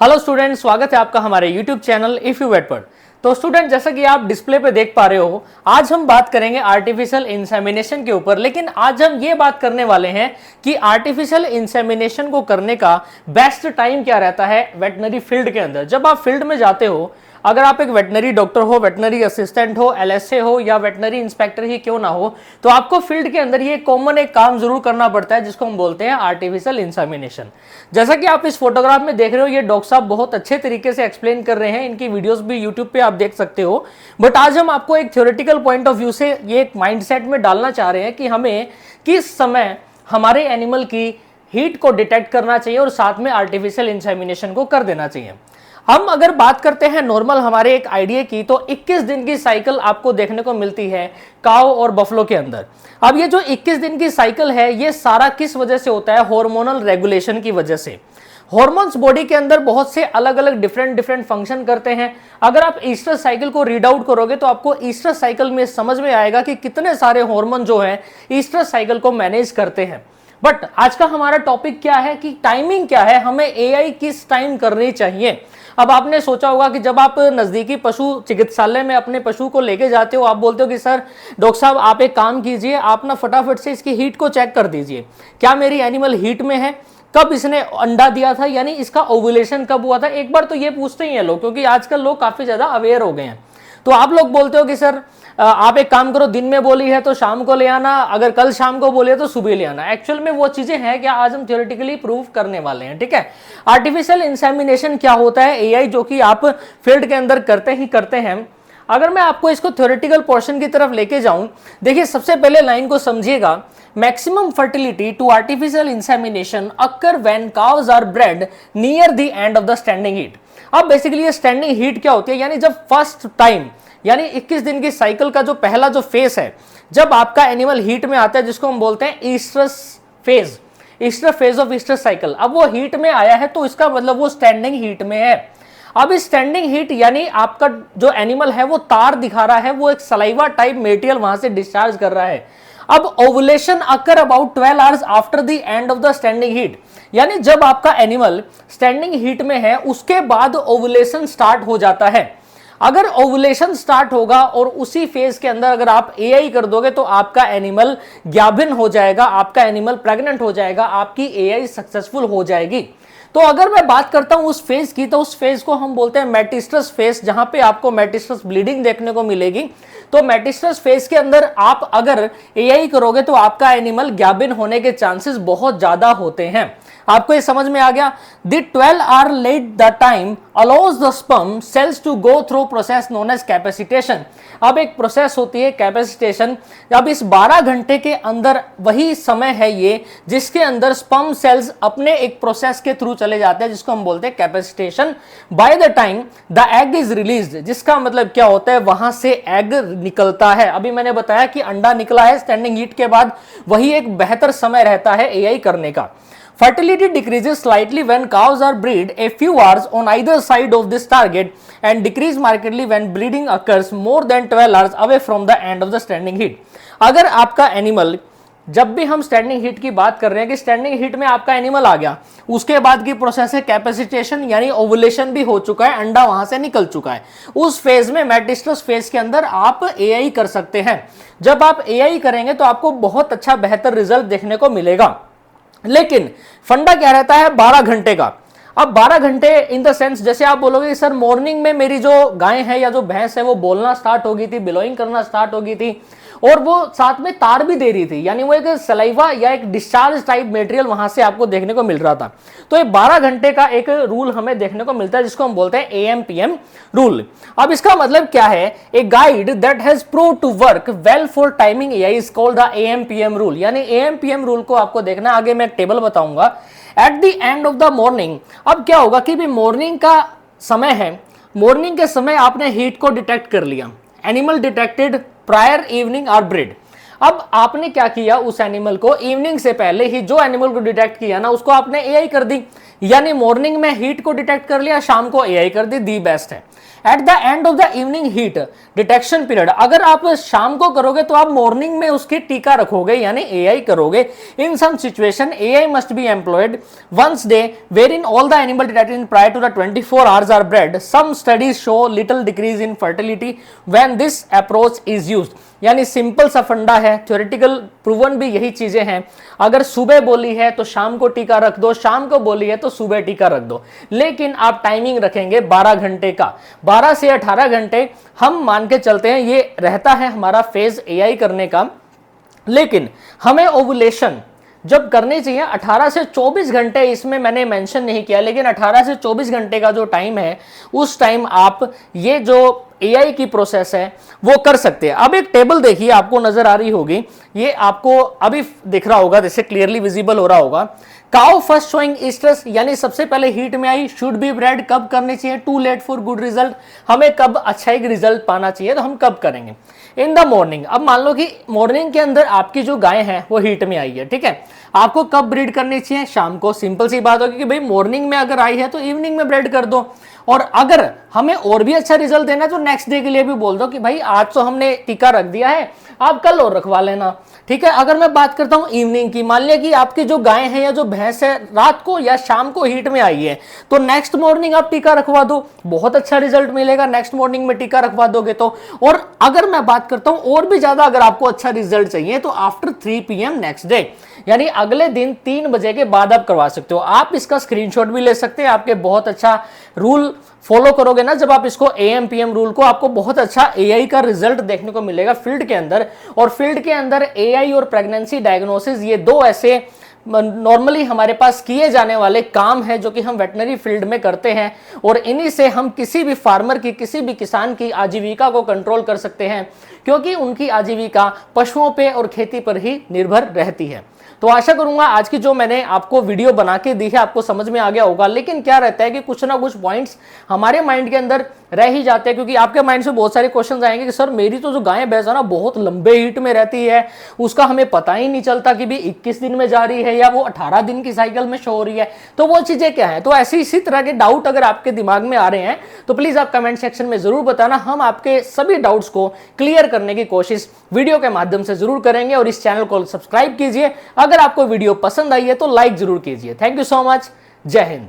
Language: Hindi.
हेलो स्टूडेंट, स्वागत है आपका हमारे YouTube channel if you wait पर। तो स्टूडेंट, जैसा कि आप डिस्प्ले पे देख पा रहे हो, आज हम बात करेंगे आर्टिफिशियल इंसेमिनेशन के ऊपर। लेकिन आज हम ये बात करने वाले हैं कि आर्टिफिशियल इंसेमिनेशन को करने का बेस्ट टाइम क्या रहता है वेटनरी फील्ड के अंदर। जब आप फील्ड में जाते हो, अगर आप एक वेटनरी डॉक्टर हो, वेटनरी असिस्टेंट हो, एलएसए हो या वेटनरी इंस्पेक्टर ही क्यों ना हो, तो आपको फील्ड के अंदर ये कॉमन एक काम जरूर करना पड़ता है जिसको हम बोलते हैं आर्टिफिशियल इंसेमिनेशन। जैसा कि आप इस फोटोग्राफ में देख रहे हो, ये डॉक्टर साहब बहुत अच्छे तरीके से एक्सप्लेन कर रहे हैं, इनकी वीडियोस भी यूट्यूब पे आप देख सकते हो। बट आज हम आपको एक थ्योरेटिकल पॉइंट ऑफ व्यू से ये एक माइंडसेट में डालना चाह रहे हैं कि हमें किस समय हमारे एनिमल की हीट को डिटेक्ट करना चाहिए और साथ में आर्टिफिशियल इंसेमिनेशन को कर देना चाहिए। हम अगर बात करते हैं नॉर्मल हमारे एक आइडिया की, तो 21 दिन की साइकिल आपको देखने को मिलती है काऊ और बफलो के अंदर। अब ये जो 21 दिन की साइकिल है, ये सारा किस वजह से होता है? हार्मोनल रेगुलेशन की वजह से। हॉर्मोन्स बॉडी के अंदर बहुत से अलग अलग डिफरेंट फंक्शन करते हैं। अगर आप ईस्टर साइकिल को रीड आउट करोगे तो आपको ईस्टर साइकिल में समझ में आएगा कि कितने सारे हार्मोन जो है ईस्टर साइकिल को मैनेज करते हैं। बट आज का हमारा टॉपिक क्या है कि टाइमिंग क्या है, हमें एआई किस टाइम करनी चाहिए। अब आपने सोचा होगा कि जब आप नजदीकी पशु चिकित्सालय में अपने पशु को लेके जाते हो, आप बोलते हो कि सर डॉक्टर साहब आप एक काम कीजिए, आप ना फटाफट से इसकी हीट को चेक कर दीजिए, क्या मेरी एनिमल हीट में है, कब इसने अंडा दिया था, यानी इसका ओवुलेशन कब हुआ था। एक बार तो ये पूछते ही हैं लोग, क्योंकि आजकल लोग काफी ज्यादा अवेयर हो गए हैं। तो आप लोग बोलते हो कि सर आप एक काम करो, दिन में बोली है तो शाम को ले आना, अगर कल शाम को बोली है तो सुबह ले आना। एक्चुअल में वो चीजें हैं क्या, आज हम थ्योरेटिकली प्रूव करने वाले हैं। ठीक है, आर्टिफिशियल इंसेमिनेशन क्या होता है, एआई जो कि आप फील्ड के अंदर करते हैं। अगर मैं आपको इसको थ्योरेटिकल पोर्शन की तरफ लेके जाऊं, देखिए सबसे पहले लाइन को समझिएगा। Maximum fertility to artificial insemination occur when cows are bred near the end of the standing heat. अब बेसिकली ये स्टैंडिंग हीट क्या होती है, यानी जब फर्स्ट टाइम, यानी 21 दिन की साइकिल का जो पहला जो फेज है, जब आपका एनिमल हीट में आता है, जिसको हम बोलते हैं oestrus phase, Easter phase of Easter cycle. अब वो हीट में आया है तो इसका मतलब वो स्टैंडिंग हीट में है। अब इस स्टैंडिंग हीट यानी आपका जो एनिमल है वो तार दिखा रहा है, वो एक सलाइवा टाइप मटेरियल वहां से डिस्चार्ज कर रहा है। अब ovulation occur about 12 hours after the end of the standing heat, यानी जब आपका एनिमल स्टैंडिंग हीट में है उसके बाद ओवुलेशन स्टार्ट हो जाता है। अगर ओवुलेशन स्टार्ट होगा और उसी फेज के अंदर अगर आप एआई कर दोगे तो आपका एनिमल ग्याभिन हो जाएगा, आपका एनिमल प्रेग्नेंट हो जाएगा, आपकी एआई सक्सेसफुल हो जाएगी। तो अगर मैं बात करता हूं उस फेज की, तो उस फेज को हम बोलते हैं मेटिस्ट्रस फेज, जहां पे आपको मेटिस्ट्रस ब्लीडिंग देखने को मिलेगी। तो मेटिस्ट्रस फेज के अंदर आप अगर एआई करोगे तो आपका एनिमल ग्याभिन होने के चांसेस बहुत ज्यादा होते हैं। आपको ये समझ में आ गया? The 12 hour late the time allows the sperm cells to go through process known as capacitation. अब एक प्रोसेस होती है कैपेसिटेशन। अब इस 12 घंटे के अंदर वही समय है ये जिसके अंदर स्पर्म सेल्स अपने एक प्रोसेस के थ्रू चले जाते हैं, जिसको हम बोलते हैं capacitation. By the time the egg is released, जिसका मतलब क्या होता है, वहां से एग निकलता है। अभी मैंने बताया कि अंडा निकला है स्टैंडिंग हीट के बाद, वही एक बेहतर समय रहता है एआई करने का। Fertility decreases slightly when cows are bred a few hours on either side of this target and decrease markedly when bleeding occurs more than 12 hours away from the end of the standing heat. अगर आपका एनिमल, जब भी हम स्टैंडिंग हीट की बात कर रहे हैं कि स्टैंडिंग हीट में आपका एनिमल आ गया, उसके बाद की प्रोसेस है कैपेसिटेशन, यानी ओवुलेशन भी हो चुका है, अंडा वहां से निकल चुका है। उस फेज में मेटिस्ट्रस फेज के अंदर आप एआई कर सकते हैं। जब आप एआई करेंगे तो आपको बहुत अच्छा बेहतर रिजल्ट देखने को मिलेगा। लेकिन फंडा क्या रहता है 12 घंटे का। अब 12 घंटे इन द सेंस, जैसे आप बोलोगे सर मॉर्निंग में मेरी जो गाय है या जो भैंस है वो बोलना स्टार्ट हो गई थी, बिलोइंग करना स्टार्ट हो गई थी और वो साथ में तार भी दे रही थी, यानी वो एक सलाइवा या एक डिस्चार्ज टाइप मटेरियल वहां से आपको देखने को मिल रहा था। तो ये 12 घंटे का एक रूल हमें देखने को मिलता है जिसको हम बोलते हैं AMPM रूल। अब इसका मतलब क्या है? A guide that has prove to work well for timing AI is called the AMPM rule. यानी AMPM रूल को आपको देखना, आगे मैं एक टेबल बताऊंगा। At the end of the morning, अब क्या होगा कि भी मॉर्निंग का समय है, मॉर्निंग के समय आपने हीट को डिटेक्ट कर लिया, animal detected prior evening are breed. अब आपने क्या किया, उस एनिमल को इवनिंग से पहले ही जो एनिमल को डिटेक्ट किया ना, उसको आपने एआई कर दी। यानी मॉर्निंग में हीट को डिटेक्ट कर लिया, शाम को एआई कर दी बेस्ट है। Eight the end of the evening heat detection period, अगर आप शाम को करोगे तो आप मॉर्निंग में उसकी टीका रखोगे, यानी एआई करोगे। In some situation AI must be employed once they were in all the animal detected prior to the 24 hours are bred. Some studies show little decrease in fertility when this approach is used. यानी सिंपल सा फंडा है, थ्योरेटिकल प्रूवन भी यही चीजें हैं। अगर सुबह बोली है तो शाम को टीका रख दो, शाम को बोली है तो सुबह टीका रख दो, लेकिन आप टाइमिंग रखेंगे 12 घंटे का। 12 से 18 घंटे हम मान के चलते हैं ये रहता है हमारा फेज एआई करने का। लेकिन हमें ओवुलेशन जब करनी चाहिए 18 से 24 घंटे, इसमें मैंने मेंशन नहीं किया, लेकिन 18 से 24 घंटे का जो टाइम है उस टाइम आप ये जो एआई की प्रोसेस है वो कर सकते हैं। अब एक टेबल देखिए, आपको नजर आ रही होगी, ये आपको अभी दिख रहा होगा, जैसे क्लियरली विजिबल हो रहा होगा। काउ फर्स्ट शोइंग ईस्ट्रस, यानी सबसे पहले हीट में आई, शुड बी ब्रेड, कब करनी चाहिए, too late for good result, हमें कब अच्छा एक रिजल्ट पाना चाहिए तो हम कब करेंगे, इन द मॉर्निंग। अब मान लो कि मॉर्निंग के अंदर आपकी जो गाय है वो हीट में आई है, ठीक है, आपको कब ब्रीड करनी चाहिए, शाम को। सिंपल सी बात होगी कि भाई मॉर्निंग में अगर आई है तो इवनिंग में ब्रीड कर दो। और अगर हमें और भी अच्छा रिजल्ट देना है तो नेक्स्ट डे के लिए भी बोल दो कि भाई आज तो हमने टीका रख दिया है, आप कल और रखवा लेना, ठीक है। अगर मैं बात करता हूं इवनिंग की, मान लिया कि आपकी जो गाय है या जो भैंस है रात को या शाम को हीट में आई है, तो नेक्स्ट मॉर्निंग आप टीका रखवा दो, बहुत अच्छा रिजल्ट मिलेगा नेक्स्ट मॉर्निंग में टीका रखवा दोगे तो। और अगर मैं बात करता हूं और भी ज्यादा अगर आपको अच्छा रिजल्ट चाहिए तो आफ्टर 3 PM नेक्स्ट डे, यानी अगले दिन 3 बजे के बाद आप करवा सकते हो। आप इसका स्क्रीनशॉट भी ले सकते हैं, आपके बहुत अच्छा रूल फॉलो करोगे ना जब आप इसको AM PM रूल को, आपको बहुत अच्छा एआई का रिजल्ट देखने को मिलेगा फील्ड के अंदर। और फील्ड के अंदर एआई और प्रेगनेंसी डायग्नोसिस, ये दो ऐसे नॉर्मली हमारे पास किए जाने वाले काम है जो कि हम वेटनरी फील्ड में करते हैं, और इन्हीं से हम किसी भी फार्मर की, किसी भी किसान की आजीविका को कंट्रोल कर सकते हैं, क्योंकि उनकी आजीविका पशुओं पे और खेती पर ही निर्भर रहती है। तो आशा करूंगा आज की जो मैंने आपको वीडियो बना के दी है आपको समझ में आ गया होगा। लेकिन क्या रहता है कि कुछ ना कुछ पॉइंट्स हमारे माइंड के अंदर रह ही जाते हैं, क्योंकि आपके माइंड से बहुत सारे क्वेश्चंस आएंगे कि सर मेरी तो जो गाय भैंस है ना बहुत लंबे हीट में रहती है, उसका हमें पता ही नहीं चलता कि भी 21 दिन में जा रही है या वो 18 दिन की साइकिल में शो हो रही है, तो वो चीजें क्या है। तो ऐसी इसी तरह के डाउट अगर आपके दिमाग में आ रहे हैं तो प्लीज आप कमेंट सेक्शन में जरूर बताना, हम आपके सभी डाउट्स को क्लियर करने की कोशिश वीडियो के माध्यम से जरूर करेंगे। और इस चैनल को सब्सक्राइब कीजिए, अगर आपको वीडियो पसंद आई है तो लाइक जरूर कीजिए। थैंक यू सो मच, जय हिंद।